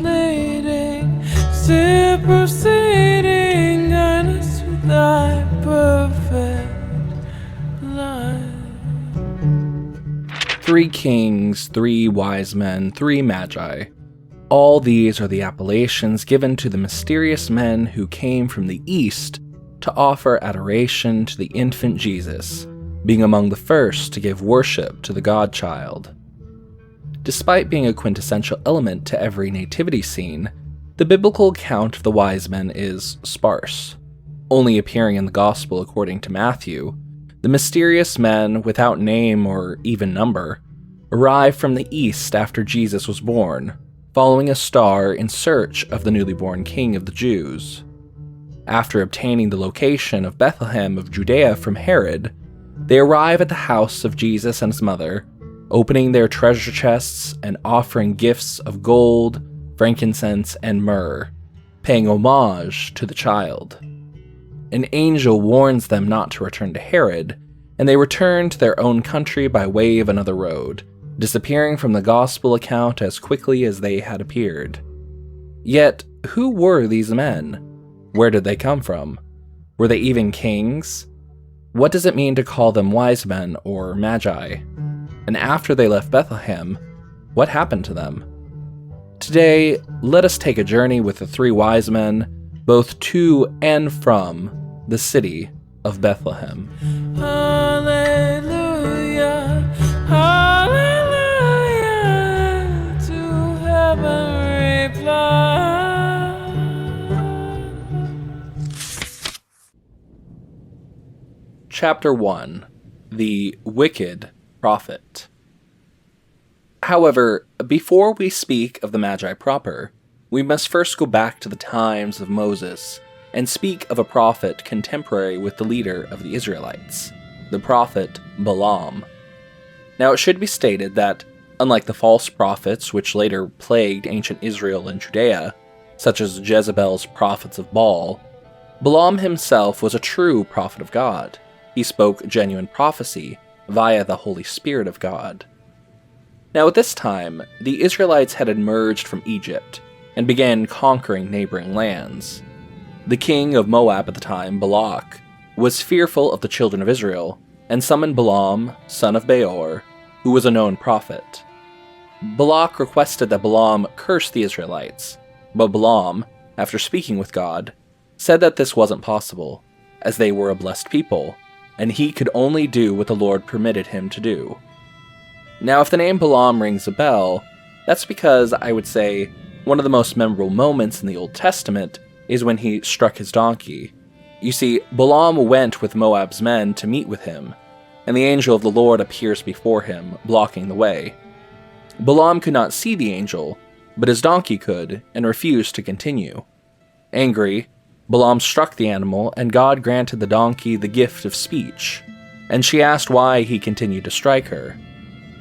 leading, still proceeding, guide us to thy perfect light. 3 kings, 3 wise men, 3 magi. All these are the appellations given to the mysterious men who came from the east to offer adoration to the infant Jesus, being among the first to give worship to the God-child. Despite being a quintessential element to every nativity scene, the biblical account of the wise men is sparse. Only appearing in the Gospel according to Matthew, the mysterious men, without name or even number, arrived from the east after Jesus was born, following a star in search of the newly born king of the Jews. After obtaining the location of Bethlehem of Judea from Herod, they arrive at the house of Jesus and his mother, opening their treasure chests and offering gifts of gold, frankincense, and myrrh, paying homage to the child. An angel warns them not to return to Herod, and they return to their own country by way of another road, disappearing from the Gospel account as quickly as they had appeared. Yet, who were these men? Where did they come from? Were they even kings? What does it mean to call them wise men or magi? And after they left Bethlehem, what happened to them? Today, let us take a journey with the 3 wise men, both to and from the city of Bethlehem. Hallelujah, hallelujah, to heaven reply. Chapter 1. The Wicked Prophet. However, before we speak of the Magi proper, we must first go back to the times of Moses and speak of a prophet contemporary with the leader of the Israelites, the prophet Balaam. Now it should be stated that, unlike the false prophets which later plagued ancient Israel and Judea, such as Jezebel's prophets of Baal, Balaam himself was a true prophet of God. He spoke genuine prophecy via the Holy Spirit of God. Now at this time, the Israelites had emerged from Egypt and began conquering neighboring lands. The king of Moab at the time, Balak, was fearful of the children of Israel and summoned Balaam, son of Beor, who was a known prophet. Balak requested that Balaam curse the Israelites, but Balaam, after speaking with God, said that this wasn't possible, as they were a blessed people, and he could only do what the Lord permitted him to do. Now, if the name Balaam rings a bell, that's because, I would say, one of the most memorable moments in the Old Testament is when he struck his donkey. You see, Balaam went with Moab's men to meet with him, and the angel of the Lord appears before him, blocking the way. Balaam could not see the angel, but his donkey could, and refused to continue. Angry, Balaam struck the animal, and God granted the donkey the gift of speech, and she asked why he continued to strike her.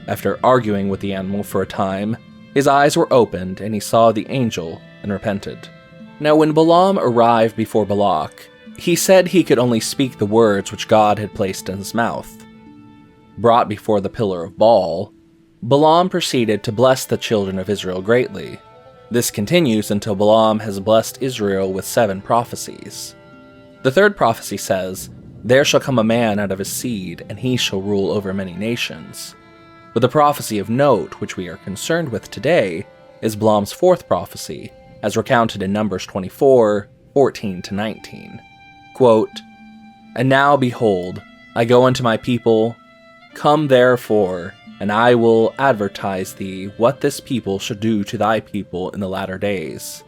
After arguing with the animal for a time, his eyes were opened, and he saw the angel and repented. Now when Balaam arrived before Balak, he said he could only speak the words which God had placed in his mouth. Brought before the pillar of Baal, Balaam proceeded to bless the children of Israel greatly. This continues until Balaam has blessed Israel with 7 prophecies. The 3rd prophecy says, "There shall come a man out of his seed, and he shall rule over many nations." But the prophecy of note, which we are concerned with today, is Balaam's 4th prophecy, as recounted in Numbers 24, 14-19. Quote, "And now behold, I go unto my people, come therefore, and I will advertise thee what this people shall do to thy people in the latter days.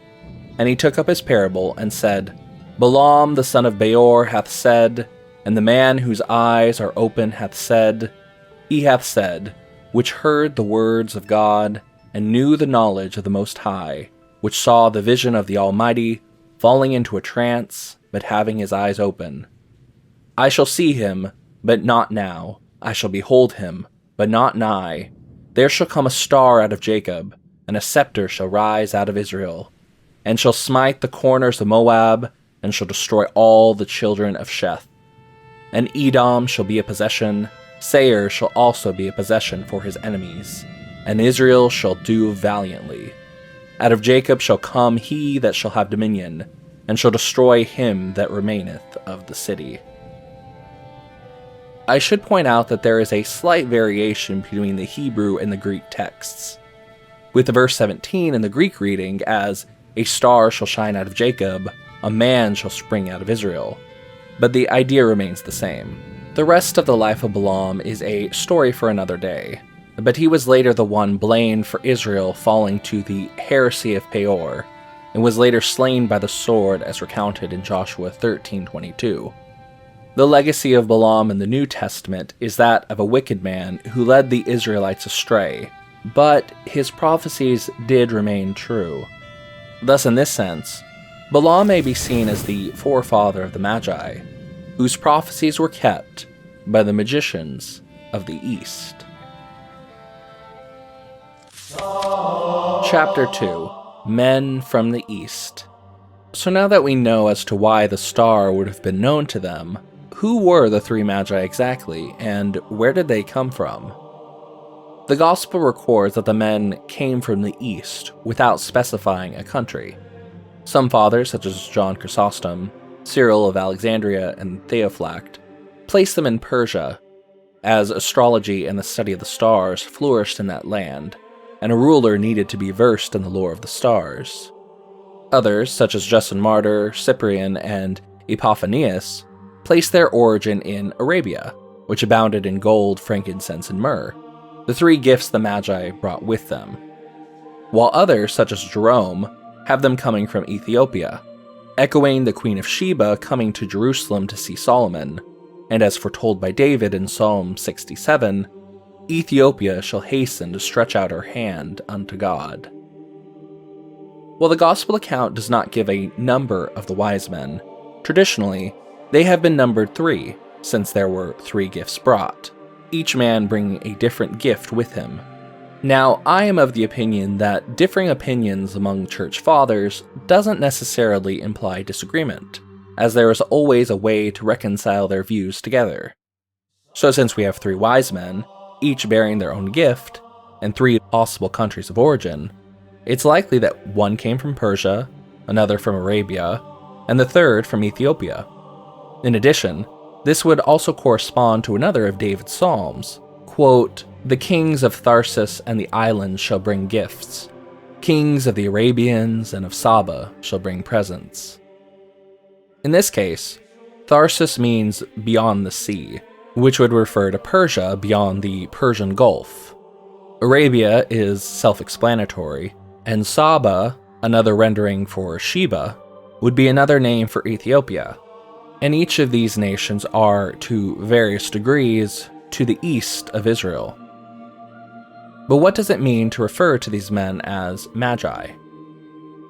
And he took up his parable, and said, Balaam the son of Beor hath said, and the man whose eyes are open hath said, he hath said, which heard the words of God, and knew the knowledge of the Most High, which saw the vision of the Almighty, falling into a trance, but having his eyes open. I shall see him, but not now. I shall behold him, but not nigh. There shall come a star out of Jacob, and a scepter shall rise out of Israel, and shall smite the corners of Moab, and shall destroy all the children of Sheth. And Edom shall be a possession, Seir shall also be a possession for his enemies, and Israel shall do valiantly. Out of Jacob shall come he that shall have dominion, and shall destroy him that remaineth of the city. I should point out that there is a slight variation between the Hebrew and the Greek texts, with the verse 17 in the Greek reading as, "A star shall shine out of Jacob, a man shall spring out of Israel," but the idea remains the same. The rest of the life of Balaam is a story for another day, but he was later the one blamed for Israel falling to the heresy of Peor, and was later slain by the sword as recounted in Joshua 13:22. The legacy of Balaam in the New Testament is that of a wicked man who led the Israelites astray, but his prophecies did remain true. Thus, in this sense, Balaam may be seen as the forefather of the Magi, whose prophecies were kept by the magicians of the East. Chapter 2. Men from the East. So now that we know as to why the star would have been known to them, who were the three Magi exactly, and where did they come from? The Gospel records that the men came from the East, without specifying a country. Some fathers, such as John Chrysostom, Cyril of Alexandria, and Theophylact, place them in Persia, as astrology and the study of the stars flourished in that land, and a ruler needed to be versed in the lore of the stars. Others, such as Justin Martyr, Cyprian, and Epiphanius, place their origin in Arabia, which abounded in gold, frankincense, and myrrh, the three gifts the Magi brought with them. While others, such as Jerome, have them coming from Ethiopia, echoing the Queen of Sheba coming to Jerusalem to see Solomon, and as foretold by David in Psalm 67, Ethiopia shall hasten to stretch out her hand unto God. While the Gospel account does not give a number of the wise men, traditionally, they have been numbered 3, since there were 3 gifts brought, each man bringing a different gift with him. Now, I am of the opinion that differing opinions among church fathers doesn't necessarily imply disagreement, as there is always a way to reconcile their views together. So since we have 3 wise men, each bearing their own gift, and 3 possible countries of origin, it's likely that one came from Persia, another from Arabia, and the third from Ethiopia. In addition, this would also correspond to another of David's Psalms, quote, "The kings of Tharsis and the islands shall bring gifts. Kings of the Arabians and of Saba shall bring presents." In this case, Tharsis means beyond the sea, which would refer to Persia beyond the Persian Gulf. Arabia is self-explanatory, and Saba, another rendering for Sheba, would be another name for Ethiopia, and each of these nations are, to various degrees, to the east of Israel. But what does it mean to refer to these men as Magi?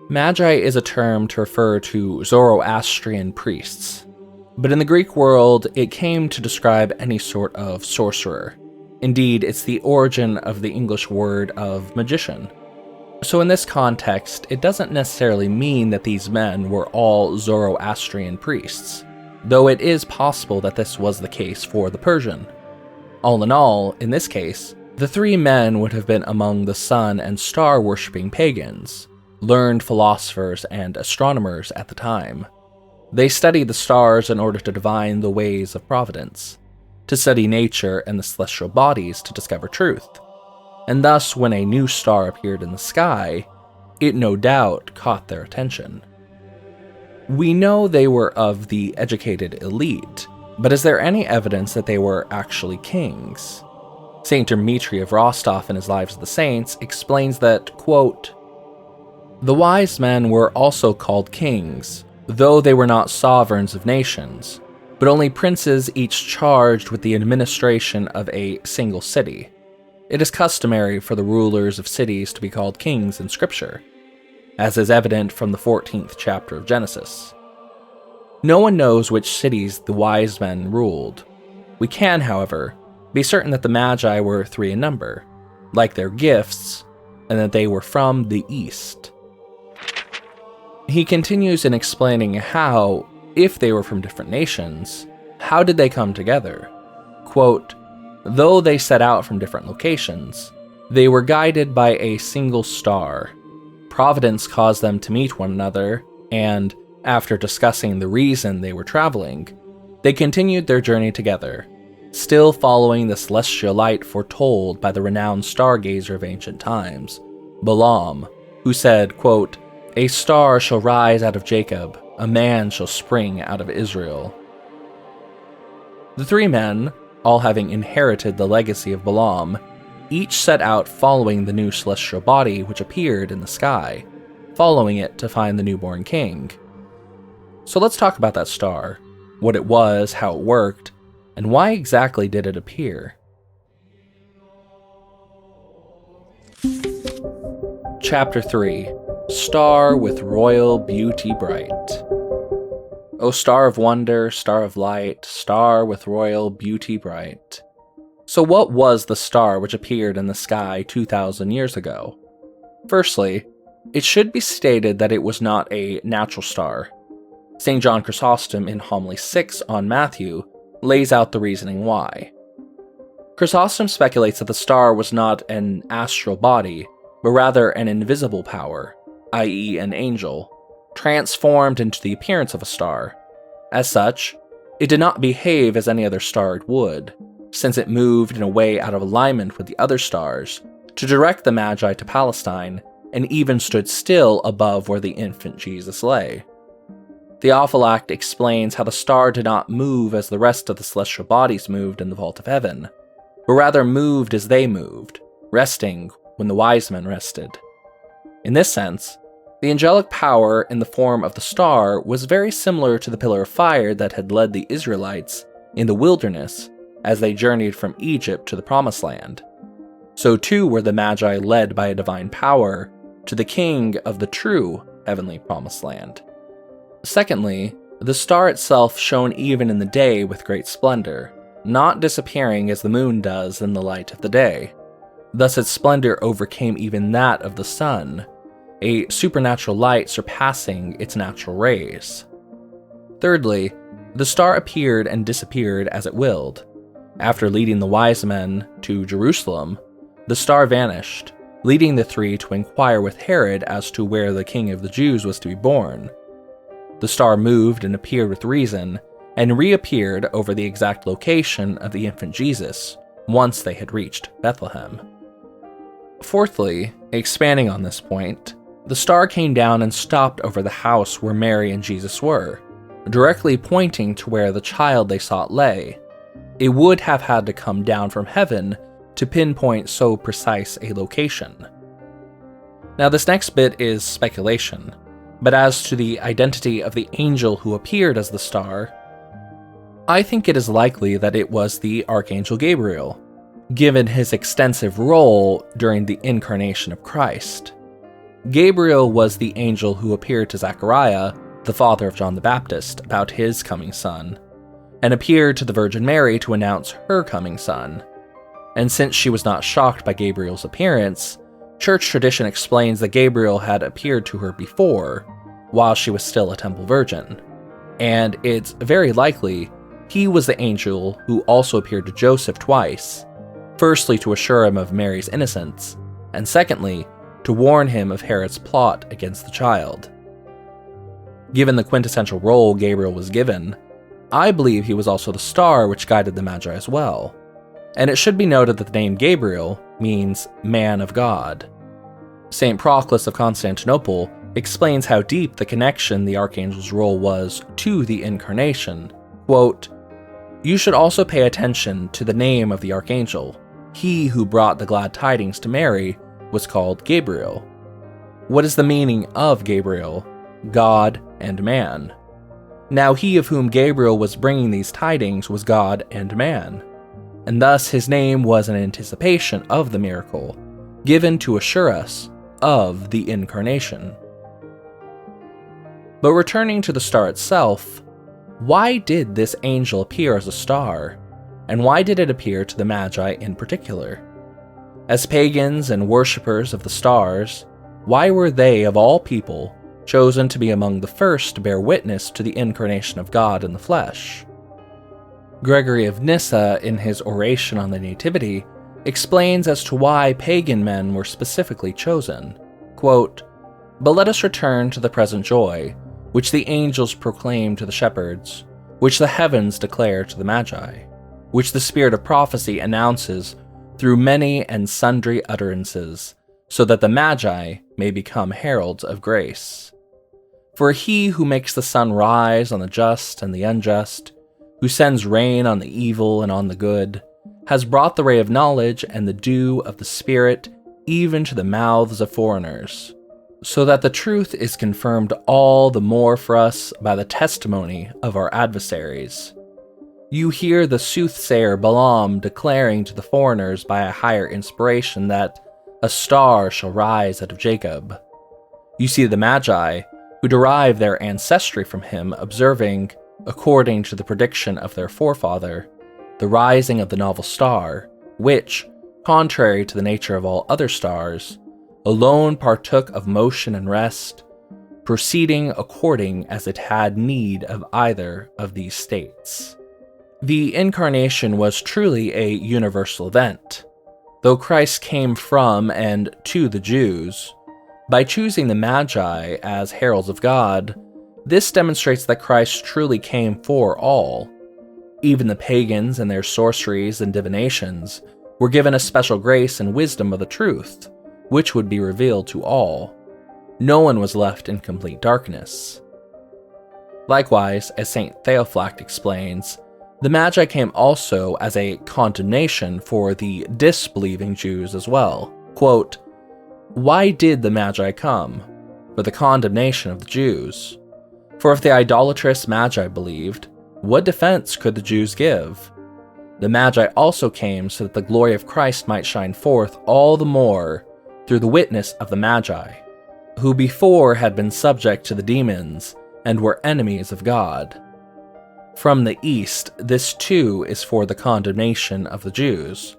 Magi is a term to refer to Zoroastrian priests, but in the Greek world, it came to describe any sort of sorcerer. Indeed, it's the origin of the English word of magician. So in this context, it doesn't necessarily mean that these men were all Zoroastrian priests, though it is possible that this was the case for the Persian. All in all, in this case, the 3 men would have been among the sun and star worshipping pagans, learned philosophers and astronomers at the time. They studied the stars in order to divine the ways of providence, to study nature and the celestial bodies to discover truth, and thus when a new star appeared in the sky, it no doubt caught their attention. We know they were of the educated elite, but is there any evidence that they were actually kings? Saint Dmitri of Rostov in his Lives of the Saints explains that, quote, "The wise men were also called kings, though they were not sovereigns of nations, but only princes each charged with the administration of a single city. It is customary for the rulers of cities to be called kings in Scripture, as is evident from the 14th chapter of Genesis. No one knows which cities the wise men ruled. We can, however, be certain that the Magi were 3 in number, like their gifts, and that they were from the East." He continues in explaining how, if they were from different nations, how did they come together? Quote, "Though they set out from different locations, they were guided by a single star, providence caused them to meet one another, and, after discussing the reason they were traveling, they continued their journey together, still following the celestial light foretold by the renowned stargazer of ancient times, Balaam, who said, quote, "A star shall rise out of Jacob, a man shall spring out of Israel." The three men, all having inherited the legacy of Balaam, each set out following the new celestial body which appeared in the sky, following it to find the newborn king. So let's talk about that star, what it was, how it worked, and why exactly did it appear? Chapter 3: Star with Royal Beauty Bright. O star of wonder, star of light, star with royal beauty bright. So what was the star which appeared in the sky 2,000 years ago? Firstly, it should be stated that it was not a natural star. St. John Chrysostom in Homily 6 on Matthew lays out the reasoning why. Chrysostom speculates that the star was not an astral body, but rather an invisible power, i.e. an angel, transformed into the appearance of a star. As such, it did not behave as any other star would, since it moved in a way out of alignment with the other stars to direct the Magi to Palestine, and even stood still above where the infant Jesus lay. Theophylact explains how the star did not move as the rest of the celestial bodies moved in the vault of heaven, but rather moved as they moved, resting when the wise men rested. In this sense, the angelic power in the form of the star was very similar to the pillar of fire that had led the Israelites in the wilderness as they journeyed from Egypt to the Promised Land. So too were the Magi led by a divine power to the king of the true heavenly Promised Land. Secondly, the star itself shone even in the day with great splendor, not disappearing as the moon does in the light of the day. Thus its splendor overcame even that of the sun, a supernatural light surpassing its natural rays. Thirdly, the star appeared and disappeared as it willed. After leading the wise men to Jerusalem, the star vanished, leading the three to inquire with Herod as to where the King of the Jews was to be born. The star moved and appeared with reason, and reappeared over the exact location of the infant Jesus once they had reached Bethlehem. Fourthly, expanding on this point, the star came down and stopped over the house where Mary and Jesus were, directly pointing to where the child they sought lay. It would have had to come down from heaven to pinpoint so precise a location. Now this next bit is speculation, but as to the identity of the angel who appeared as the star, I think it is likely that it was the Archangel Gabriel, given his extensive role during the incarnation of Christ. Gabriel was the angel who appeared to Zechariah, the father of John the Baptist, about his coming son, and appeared to the Virgin Mary to announce her coming son. And since she was not shocked by Gabriel's appearance, church tradition explains that Gabriel had appeared to her before, while she was still a temple virgin. And it's very likely he was the angel who also appeared to Joseph twice, firstly to assure him of Mary's innocence, and secondly, to warn him of Herod's plot against the child. Given the quintessential role Gabriel was given, I believe he was also the star which guided the Magi as well. And it should be noted that the name Gabriel means man of God. St. Proclus of Constantinople explains how deep the connection the archangel's role was to the incarnation. Quote, "You should also pay attention to the name of the archangel. He who brought the glad tidings to Mary was called Gabriel. What is the meaning of Gabriel? God and man. Now he of whom Gabriel was bringing these tidings was God and man, and thus his name was an anticipation of the miracle, given to assure us of the incarnation." But returning to the star itself, why did this angel appear as a star, and why did it appear to the Magi in particular? As pagans and worshippers of the stars, why were they, of all people, chosen to be among the first to bear witness to the incarnation of God in the flesh? Gregory of Nyssa, in his oration on the Nativity, explains as to why pagan men were specifically chosen. Quote, But let us return to the present joy, which the angels proclaim to the shepherds, which the heavens declare to the Magi, which the spirit of prophecy announces through many and sundry utterances, so that the Magi may become heralds of grace. For he who makes the sun rise on the just and the unjust, who sends rain on the evil and on the good, has brought the ray of knowledge and the dew of the Spirit even to the mouths of foreigners, so that the truth is confirmed all the more for us by the testimony of our adversaries. You hear the soothsayer Balaam declaring to the foreigners by a higher inspiration that a star shall rise out of Jacob. You see the Magi, who derive their ancestry from him, observing, according to the prediction of their forefather, the rising of the novel star, which, contrary to the nature of all other stars, alone partook of motion and rest, proceeding according as it had need of either of these states. The Incarnation was truly a universal event. Though Christ came from and to the Jews, by choosing the Magi as heralds of God, this demonstrates that Christ truly came for all. Even the pagans and their sorceries and divinations were given a special grace and wisdom of the truth, which would be revealed to all. No one was left in complete darkness. Likewise, as St. Theophylact explains, the Magi came also as a condemnation for the disbelieving Jews as well. Quote, "Why did the Magi come? For the condemnation of the Jews. For if the idolatrous Magi believed, what defense could the Jews give? The Magi also came so that the glory of Christ might shine forth all the more through the witness of the Magi, who before had been subject to the demons and were enemies of God. From the east, this too is for the condemnation of the Jews.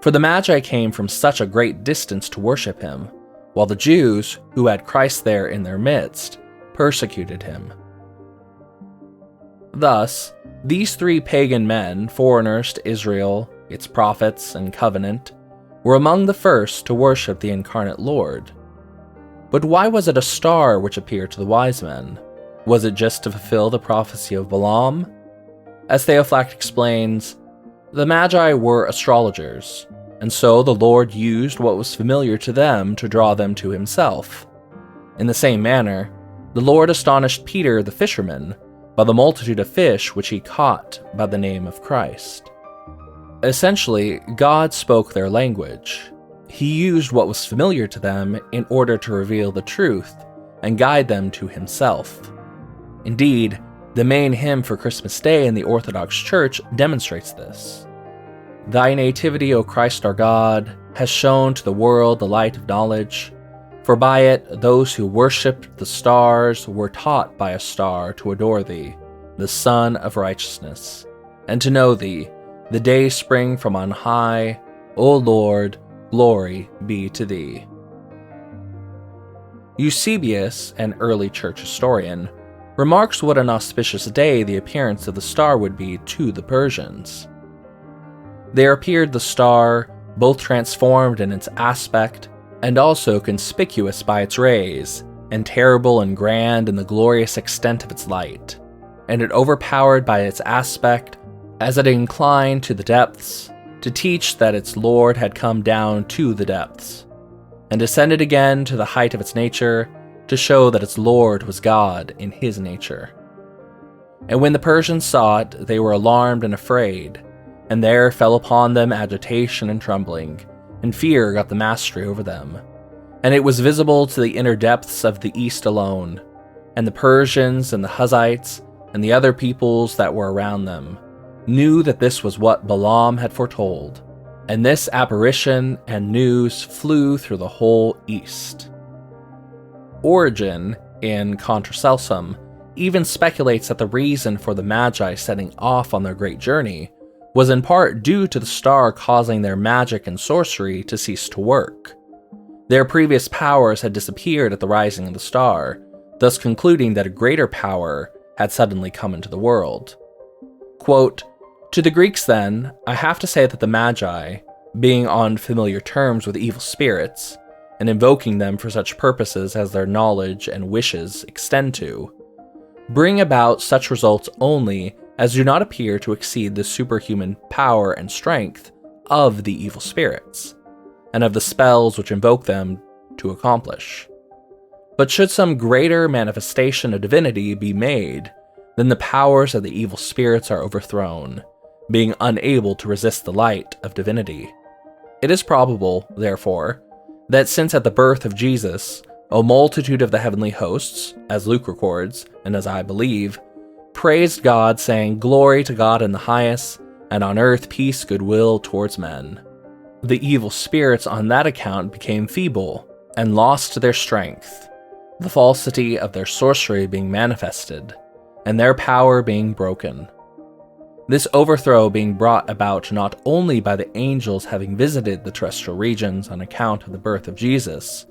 For the Magi came from such a great distance to worship him, while the Jews, who had Christ there in their midst, persecuted him." Thus, these three pagan men, foreigners to Israel, its prophets and covenant, were among the first to worship the incarnate Lord. But why was it a star which appeared to the wise men? Was it just to fulfill the prophecy of Balaam? As Theophylact explains, the Magi were astrologers, and so the Lord used what was familiar to them to draw them to himself. In the same manner, the Lord astonished Peter the fisherman by the multitude of fish which he caught by the name of Christ. Essentially, God spoke their language. He used what was familiar to them in order to reveal the truth and guide them to himself. Indeed, the main hymn for Christmas Day in the Orthodox Church demonstrates this. Thy nativity, O Christ our God, has shown to the world the light of knowledge, for by it those who worshipped the stars were taught by a star to adore thee, the Sun of righteousness, and to know thee, the day spring from on high. O Lord, glory be to thee. Eusebius, an early church historian, remarks what an auspicious day the appearance of the star would be to the Persians. There appeared the star, both transformed in its aspect, and also conspicuous by its rays, and terrible and grand in the glorious extent of its light, and it overpowered by its aspect, as it inclined to the depths, to teach that its Lord had come down to the depths, and descended again to the height of its nature, to show that its Lord was God in his nature. And when the Persians saw it, they were alarmed and afraid, and there fell upon them agitation and trembling, and fear got the mastery over them. And it was visible to the inner depths of the east alone, and the Persians and the Huzzites and the other peoples that were around them knew that this was what Balaam had foretold, and this apparition and news flew through the whole east. Origen, in Contra Celsum, even speculates that the reason for the Magi setting off on their great journey was in part due to the star causing their magic and sorcery to cease to work. Their previous powers had disappeared at the rising of the star, thus concluding that a greater power had suddenly come into the world. Quote, "To the Greeks, then, I have to say that the Magi, being on familiar terms with evil spirits, and invoking them for such purposes as their knowledge and wishes extend to, bring about such results only as do not appear to exceed the superhuman power and strength of the evil spirits, and of the spells which invoke them to accomplish. But should some greater manifestation of divinity be made, then the powers of the evil spirits are overthrown, being unable to resist the light of divinity. It is probable, therefore, that since at the birth of Jesus, a multitude of the heavenly hosts, as Luke records, and as I believe, praised God, saying, "Glory to God in the highest, and on earth peace, goodwill towards men." The evil spirits on that account became feeble, and lost their strength, the falsity of their sorcery being manifested, and their power being broken. This overthrow being brought about not only by the angels having visited the terrestrial regions on account of the birth of Jesus,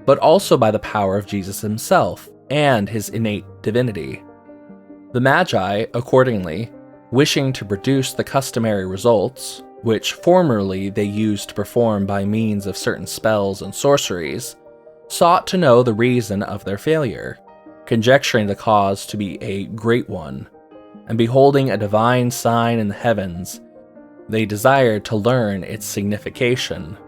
but also by the power of Jesus himself and his innate divinity. The Magi, accordingly, wishing to produce the customary results, which formerly they used to perform by means of certain spells and sorceries, sought to know the reason of their failure, conjecturing the cause to be a great one, and beholding a divine sign in the heavens, they desired to learn its signification.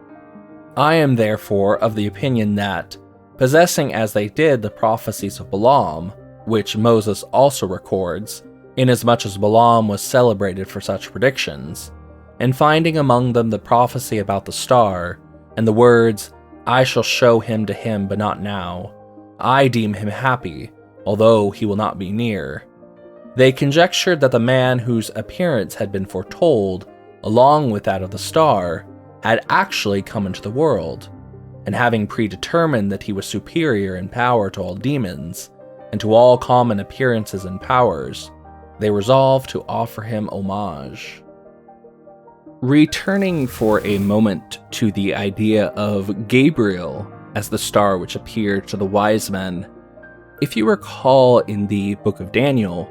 I am therefore of the opinion that, possessing as they did the prophecies of Balaam, which Moses also records, inasmuch as Balaam was celebrated for such predictions, and finding among them the prophecy about the star, and the words, "I shall show him to him, but not now. I deem him happy, although he will not be near." They conjectured that the man whose appearance had been foretold, along with that of the star, had actually come into the world, and having predetermined that he was superior in power to all demons, and to all common appearances and powers, they resolved to offer him homage. Returning for a moment to the idea of Gabriel as the star which appeared to the wise men, if you recall in the book of Daniel,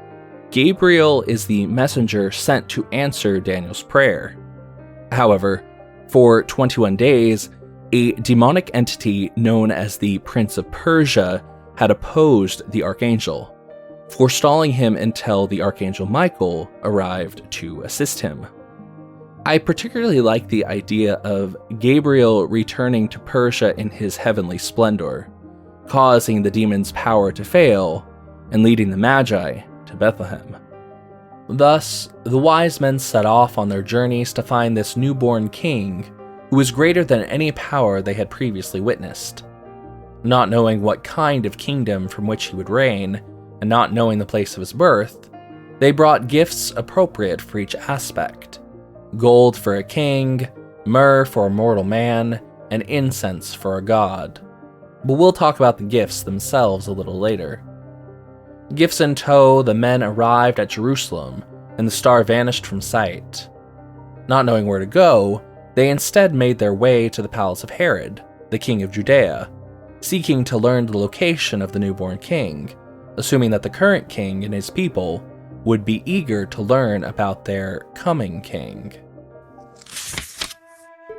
Gabriel is the messenger sent to answer Daniel's prayer. However, for 21 days, a demonic entity known as the Prince of Persia had opposed the archangel, forestalling him until the archangel Michael arrived to assist him. I particularly like the idea of Gabriel returning to Persia in his heavenly splendor, causing the demon's power to fail, and leading the Magi to Bethlehem. Thus, the wise men set off on their journeys to find this newborn king, who was greater than any power they had previously witnessed. Not knowing what kind of kingdom from which he would reign, and not knowing the place of his birth, they brought gifts appropriate for each aspect: gold for a king, myrrh for a mortal man, and incense for a god. But we'll talk about the gifts themselves a little later. Gifts in tow, the men arrived at Jerusalem, and the star vanished from sight. Not knowing where to go, they instead made their way to the palace of Herod, the king of Judea, seeking to learn the location of the newborn king, assuming that the current king and his people would be eager to learn about their coming king.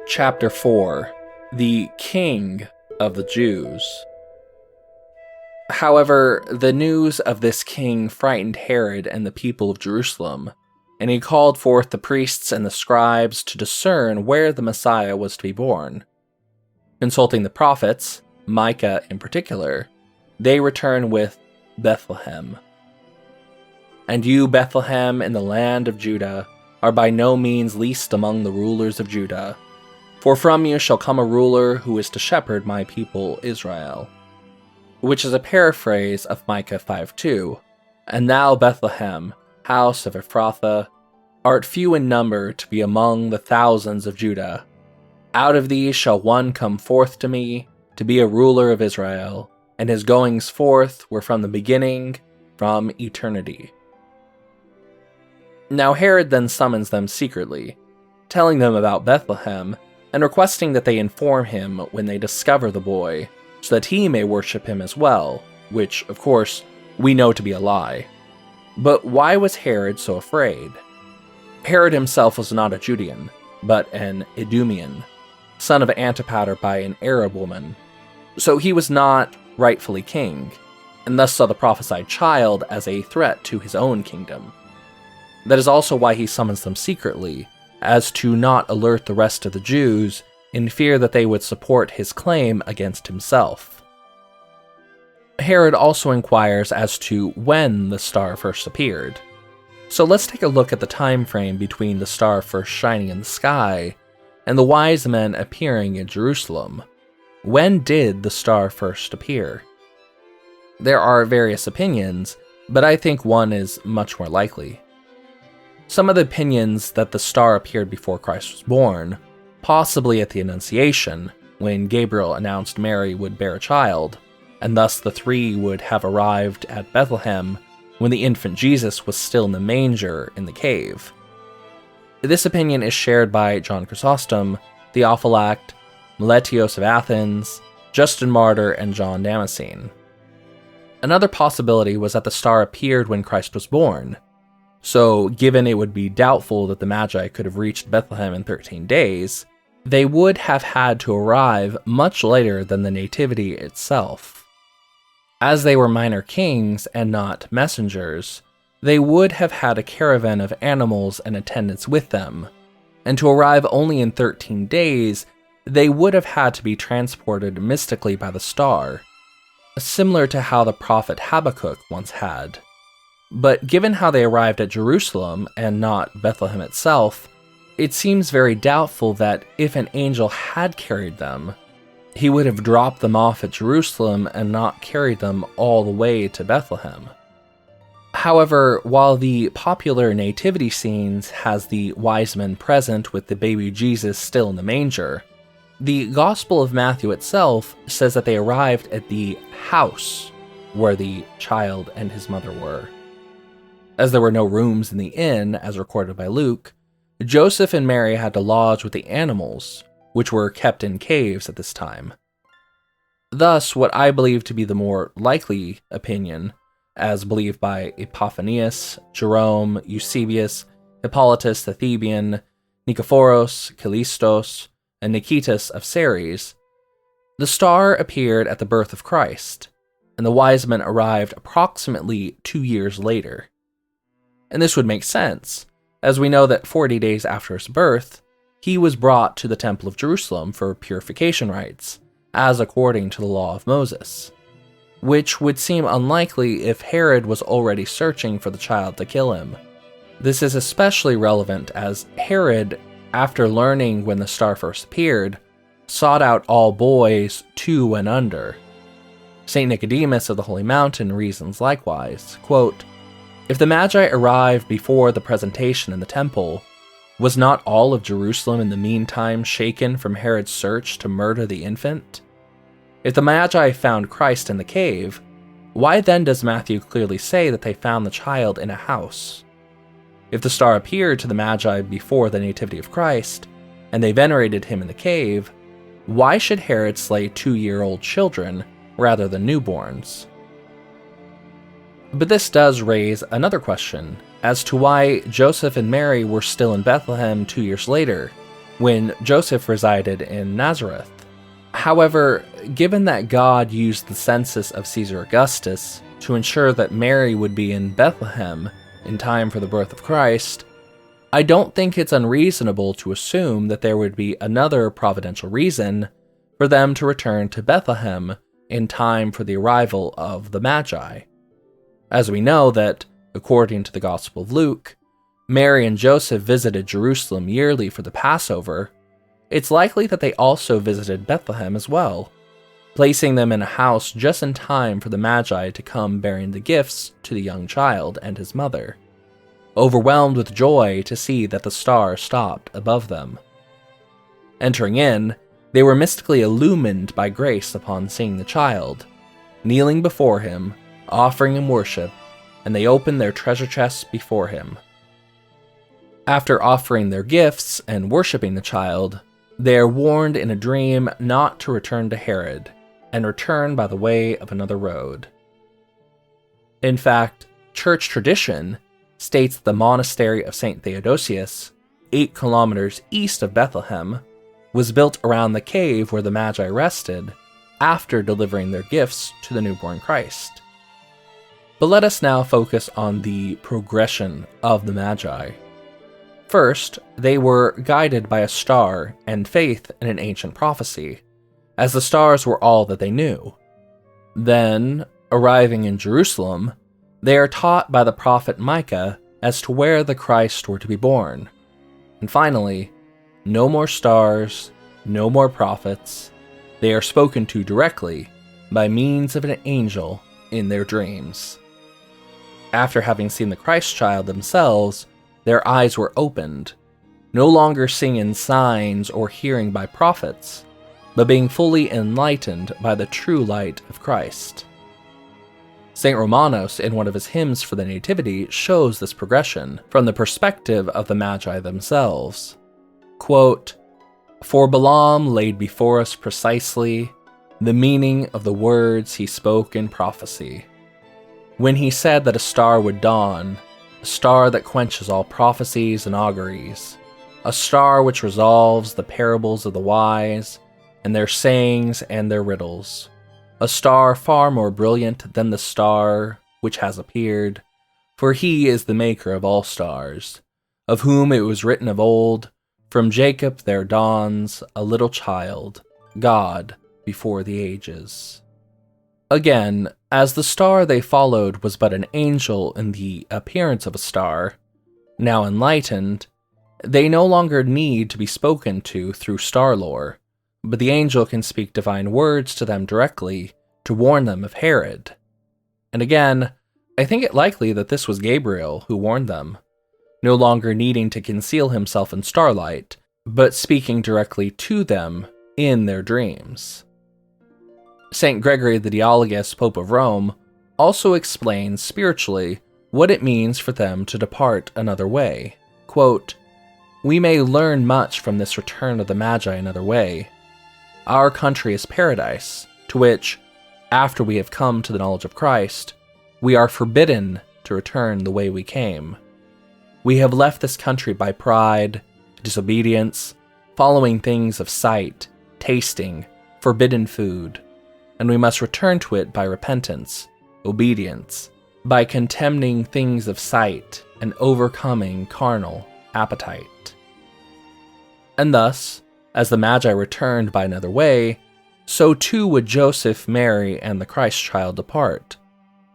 Chapter 4: The King of the Jews. However, the news of this king frightened Herod and the people of Jerusalem, and he called forth the priests and the scribes to discern where the Messiah was to be born. Consulting the prophets, Micah in particular, they return with Bethlehem. "And you, Bethlehem, in the land of Judah, are by no means least among the rulers of Judah, for from you shall come a ruler who is to shepherd my people Israel." Which is a paraphrase of Micah 5:2, "And thou, Bethlehem, house of Ephrathah, art few in number to be among the thousands of Judah. Out of these shall one come forth to me, to be a ruler of Israel, and his goings forth were from the beginning, from eternity." Now Herod then summons them secretly, telling them about Bethlehem, and requesting that they inform him when they discover the boy, so that he may worship him as well, which, of course, we know to be a lie. But why was Herod so afraid? Herod himself was not a Judean, but an Idumean, son of Antipater by an Arab woman, So he was not rightfully king, and thus saw the prophesied child as a threat to his own kingdom. That is also why he summons them secretly, as to not alert the rest of the Jews in fear that they would support his claim against himself. Herod also inquires as to when the star first appeared. So let's take a look at the time frame between the star first shining in the sky and the wise men appearing in Jerusalem. When did the star first appear? There are various opinions, but I think one is much more likely. Some of the opinions that the star appeared before Christ was born, possibly at the Annunciation, when Gabriel announced Mary would bear a child, and thus the three would have arrived at Bethlehem when the infant Jesus was still in the manger in the cave. This opinion is shared by John Chrysostom, Theophylact, Meletios of Athens, Justin Martyr, and John Damascene. Another possibility was that the star appeared when Christ was born, so given it would be doubtful that the Magi could have reached Bethlehem in 13 days, they would have had to arrive much later than the Nativity itself. As they were minor kings and not messengers, they would have had a caravan of animals and attendants with them, and to arrive only in 13 days, they would have had to be transported mystically by the star, similar to how the prophet Habakkuk once had. But given how they arrived at Jerusalem and not Bethlehem itself, it seems very doubtful that if an angel had carried them, he would have dropped them off at Jerusalem and not carried them all the way to Bethlehem. However, while the popular nativity scenes has the wise men present with the baby Jesus still in the manger, the Gospel of Matthew itself says that they arrived at the house where the child and his mother were. As there were no rooms in the inn, as recorded by Luke, Joseph and Mary had to lodge with the animals, which were kept in caves at this time. Thus, what I believe to be the more likely opinion, as believed by Epiphanius, Jerome, Eusebius, Hippolytus the Theban, Nikephoros, Callistos, and Nicetas of Ceres, the star appeared at the birth of Christ, and the wise men arrived approximately 2 years later. And this would make sense, as we know that 40 days after his birth, he was brought to the Temple of Jerusalem for purification rites, as according to the law of Moses, which would seem unlikely if Herod was already searching for the child to kill him. This is especially relevant as Herod, after learning when the star first appeared, sought out all boys 2 and under. St. Nicodemus of the Holy Mountain reasons likewise, quote, "If the Magi arrived before the presentation in the temple, was not all of Jerusalem in the meantime shaken from Herod's search to murder the infant? If the Magi found Christ in the cave, why then does Matthew clearly say that they found the child in a house? If the star appeared to the Magi before the nativity of Christ, and they venerated him in the cave, why should Herod slay 2-year-old children rather than newborns?" But this does raise another question as to why Joseph and Mary were still in Bethlehem 2 years later, when Joseph resided in Nazareth. However, given that God used the census of Caesar Augustus to ensure that Mary would be in Bethlehem in time for the birth of Christ, I don't think it's unreasonable to assume that there would be another providential reason for them to return to Bethlehem in time for the arrival of the Magi. As we know that, according to the Gospel of Luke, Mary and Joseph visited Jerusalem yearly for the Passover, it's likely that they also visited Bethlehem as well, placing them in a house just in time for the Magi to come bearing the gifts to the young child and his mother, overwhelmed with joy to see that the star stopped above them. Entering in, they were mystically illumined by grace upon seeing the child, kneeling before him, offering him worship, and they opened their treasure chests before him. After offering their gifts and worshiping the child, they are warned in a dream not to return to Herod, and return by the way of another road. In fact, church tradition states that the monastery of St. Theodosius, 8 kilometers east of Bethlehem, was built around the cave where the Magi rested, after delivering their gifts to the newborn Christ. But let us now focus on the progression of the Magi. First, they were guided by a star and faith in an ancient prophecy, as the stars were all that they knew. Then, arriving in Jerusalem, they are taught by the prophet Micah as to where the Christ were to be born. And finally, no more stars, no more prophets. They are spoken to directly by means of an angel in their dreams. After having seen the Christ child themselves, their eyes were opened, no longer seeing in signs or hearing by prophets, but being fully enlightened by the true light of Christ. St. Romanos, in one of his hymns for the Nativity, shows this progression from the perspective of the Magi themselves. Quote, "For Balaam laid before us precisely the meaning of the words he spoke in prophecy, when he said that a star would dawn, a star that quenches all prophecies and auguries, a star which resolves the parables of the wise, and their sayings and their riddles, a star far more brilliant than the star which has appeared, for he is the maker of all stars, of whom it was written of old, from Jacob there dawns a little child, God before the ages." Again, as the star they followed was but an angel in the appearance of a star, now enlightened, they no longer need to be spoken to through star lore, but the angel can speak divine words to them directly to warn them of Herod. And again, I think it likely that this was Gabriel who warned them, no longer needing to conceal himself in starlight, but speaking directly to them in their dreams. St. Gregory the Dialogus, Pope of Rome, also explains spiritually what it means for them to depart another way. Quote, "We may learn much from this return of the Magi another way. Our country is paradise, to which, after we have come to the knowledge of Christ, we are forbidden to return the way we came. We have left this country by pride, disobedience, following things of sight, tasting, forbidden food, and we must return to it by repentance, obedience, by contemning things of sight and overcoming carnal appetite." And thus, as the Magi returned by another way, so too would Joseph, Mary, and the Christ child depart,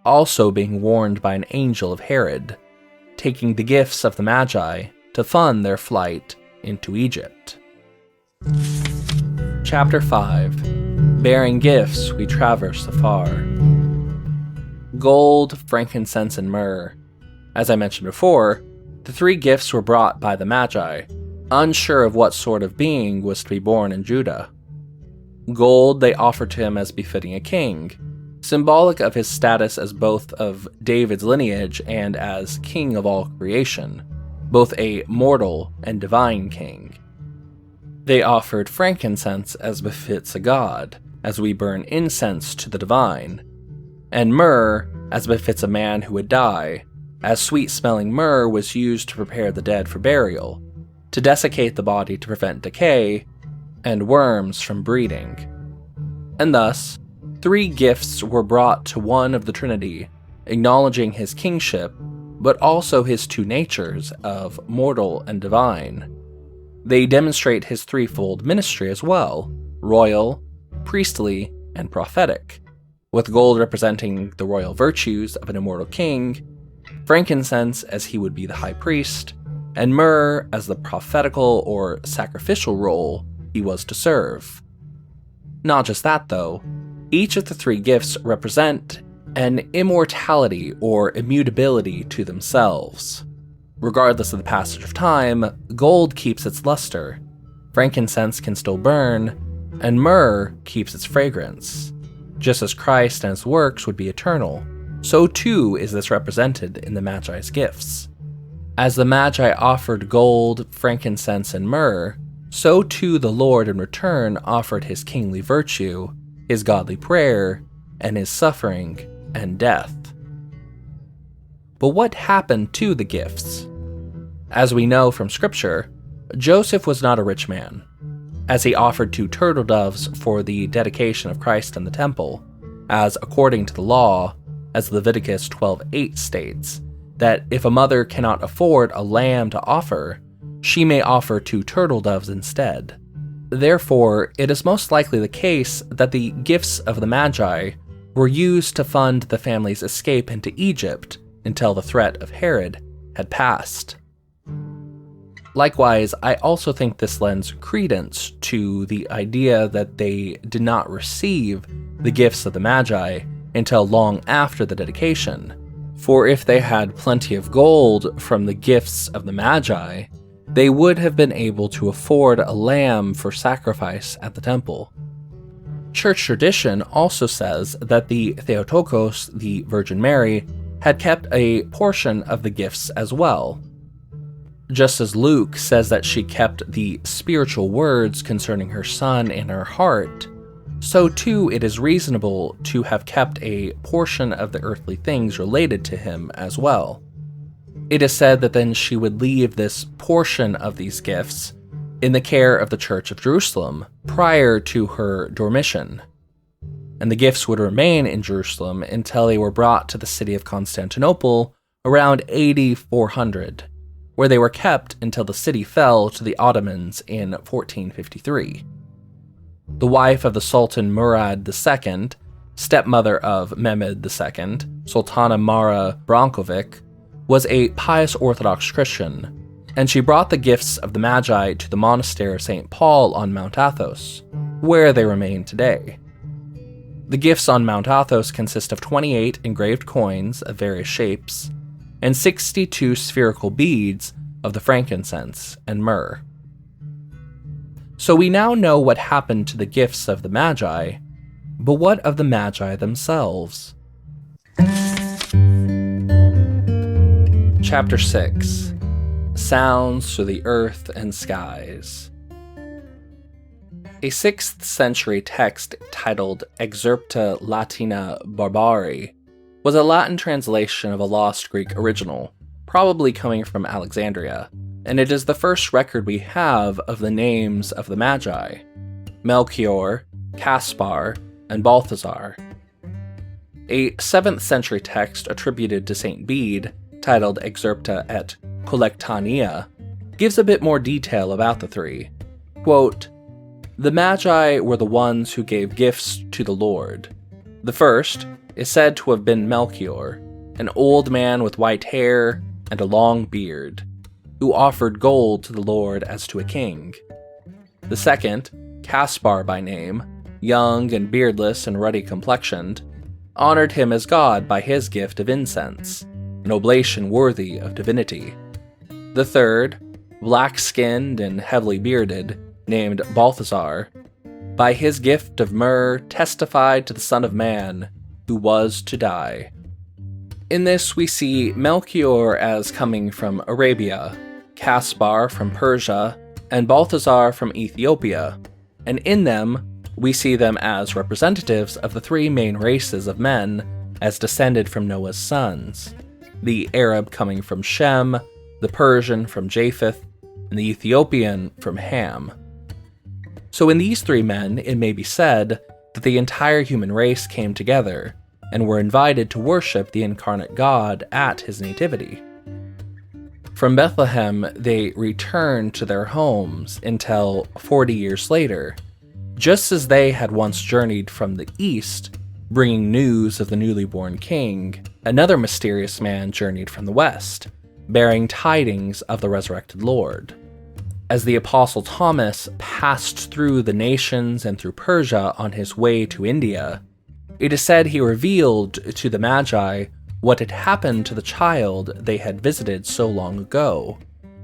also being warned by an angel of Herod, taking the gifts of the Magi to fund their flight into Egypt. Chapter 5. Bearing gifts, we traverse afar. Gold, frankincense, and myrrh. As I mentioned before, the three gifts were brought by the Magi, unsure of what sort of being was to be born in Judah. Gold they offered to him as befitting a king, symbolic of his status as both of David's lineage and as king of all creation, both a mortal and divine king. They offered frankincense as befits a god, as we burn incense to the divine, and myrrh as befits a man who would die, as sweet-smelling myrrh was used to prepare the dead for burial, to desiccate the body to prevent decay, and worms from breeding. And thus, three gifts were brought to one of the Trinity, acknowledging his kingship, but also his two natures of mortal and divine. They demonstrate his threefold ministry as well, royal, priestly, and prophetic, with gold representing the royal virtues of an immortal king, frankincense as he would be the high priest, and myrrh as the prophetical or sacrificial role he was to serve. Not just that though, each of the three gifts represent an immortality or immutability to themselves. Regardless of the passage of time, gold keeps its luster, frankincense can still burn, and myrrh keeps its fragrance. Just as Christ and his works would be eternal, so too is this represented in the Magi's gifts. As the Magi offered gold, frankincense, and myrrh, so too the Lord in return offered his kingly virtue, his godly prayer, and his suffering and death. But what happened to the gifts? As we know from Scripture, Joseph was not a rich man. as he offered 2 turtle doves for the dedication of Christ in the temple, as according to the law, as Leviticus 12:8 states, that if a mother cannot afford a lamb to offer, she may offer 2 turtle doves instead. Therefore, it is most likely the case that the gifts of the Magi were used to fund the family's escape into Egypt until the threat of Herod had passed. Likewise, I also think this lends credence to the idea that they did not receive the gifts of the Magi until long after the dedication, for if they had plenty of gold from the gifts of the Magi, they would have been able to afford a lamb for sacrifice at the temple. Church tradition also says that the Theotokos, the Virgin Mary, had kept a portion of the gifts as well. Just as Luke says that she kept the spiritual words concerning her son in her heart, so too it is reasonable to have kept a portion of the earthly things related to him as well. It is said that then she would leave this portion of these gifts in the care of the Church of Jerusalem prior to her dormition, and the gifts would remain in Jerusalem until they were brought to the city of Constantinople around AD 400, where they were kept until the city fell to the Ottomans in 1453. The wife of the Sultan Murad II, stepmother of Mehmed II, Sultana Mara Brankovic, was a pious Orthodox Christian, and she brought the gifts of the Magi to the monastery of St. Paul on Mount Athos, where they remain today. The gifts on Mount Athos consist of 28 engraved coins of various shapes, and 62 spherical beads of the frankincense and myrrh. So we now know what happened to the gifts of the Magi, but what of the Magi themselves? Chapter 6. Sounds through the Earth and Skies. A 6th century text titled Excerpta Latina Barbari was a Latin translation of a lost Greek original, probably coming from Alexandria, and it is the first record we have of the names of the Magi: Melchior, Caspar, and Balthazar. A 7th century text attributed to St. Bede, titled Excerpta et Collectania, gives a bit more detail about the 3. Quote, "The Magi were the ones who gave gifts to the Lord. The first is said to have been Melchior, an old man with white hair and a long beard, who offered gold to the Lord as to a king. The second, Caspar by name, young and beardless and ruddy complexioned, honored him as God by his gift of incense, an oblation worthy of divinity. The third, black-skinned and heavily bearded, named Balthazar, by his gift of myrrh testified to the Son of Man, who was to die." In this we see Melchior as coming from Arabia, Caspar from Persia, and Balthazar from Ethiopia, and in them we see them as representatives of the 3 main races of men as descended from Noah's sons, the Arab coming from Shem, the Persian from Japheth, and the Ethiopian from Ham. So in these 3 men, it may be said that the entire human race came together and were invited to worship the incarnate God at his nativity. From Bethlehem, they returned to their homes until 40 years later, just as they had once journeyed from the east, bringing news of the newly born king. Another mysterious man journeyed from the west, bearing tidings of the resurrected Lord. As the Apostle Thomas passed through the nations and through Persia on his way to India, it is said he revealed to the Magi what had happened to the child they had visited so long ago,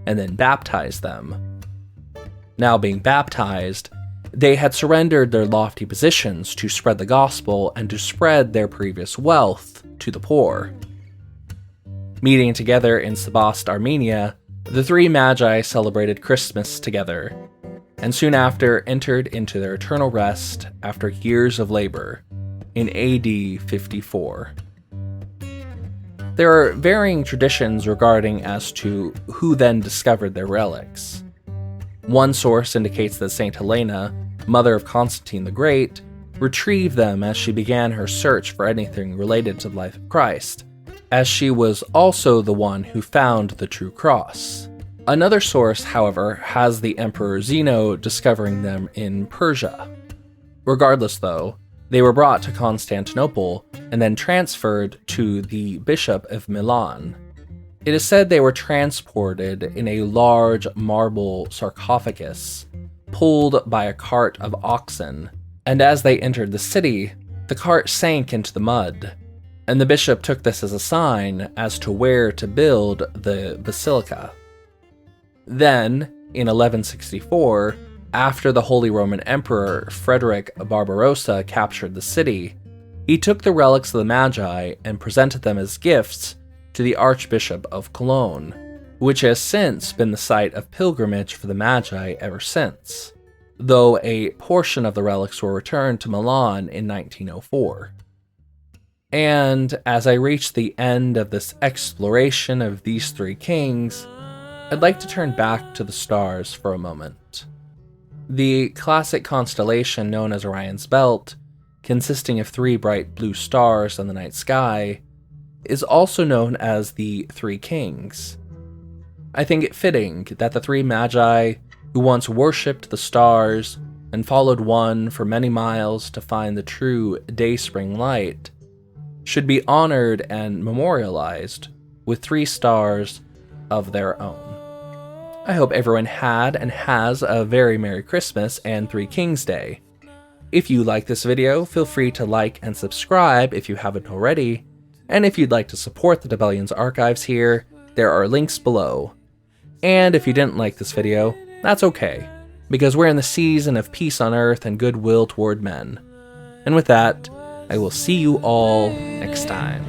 and then baptized them. Now being baptized, they had surrendered their lofty positions to spread the gospel and to spread their previous wealth to the poor. Meeting together in Sebaste, Armenia, the 3 Magi celebrated Christmas together, and soon after entered into their eternal rest after years of labor, in AD 54. There are varying traditions regarding as to who then discovered their relics. One source indicates that Saint Helena, mother of Constantine the Great, retrieved them as she began her search for anything related to the life of Christ, as she was also the one who found the true cross. Another source, however, has the Emperor Zeno discovering them in Persia. Regardless, though, they were brought to Constantinople and then transferred to the Bishop of Milan. It is said they were transported in a large marble sarcophagus, pulled by a cart of oxen, and as they entered the city, the cart sank into the mud, and the bishop took this as a sign as to where to build the basilica. Then, in 1164, after the Holy Roman Emperor Frederick Barbarossa captured the city, he took the relics of the Magi and presented them as gifts to the Archbishop of Cologne, which has since been the site of pilgrimage for the Magi ever since, though a portion of the relics were returned to Milan in 1904. And as I reach the end of this exploration of these three kings, I'd like to turn back to the stars for a moment. The classic constellation known as Orion's Belt, consisting of three bright blue stars in the night sky, is also known as the Three Kings. I think it fitting that the three Magi, who once worshipped the stars and followed one for many miles to find the true dayspring light, should be honored and memorialized with three stars of their own. I hope everyone had and has a very Merry Christmas and Three Kings Day. If you like this video, feel free to like and subscribe if you haven't already, and if you'd like to support the Debellions archives here, there are links below. And if you didn't like this video, that's okay, because we're in the season of peace on earth and goodwill toward men. And with that, I will see you all next time.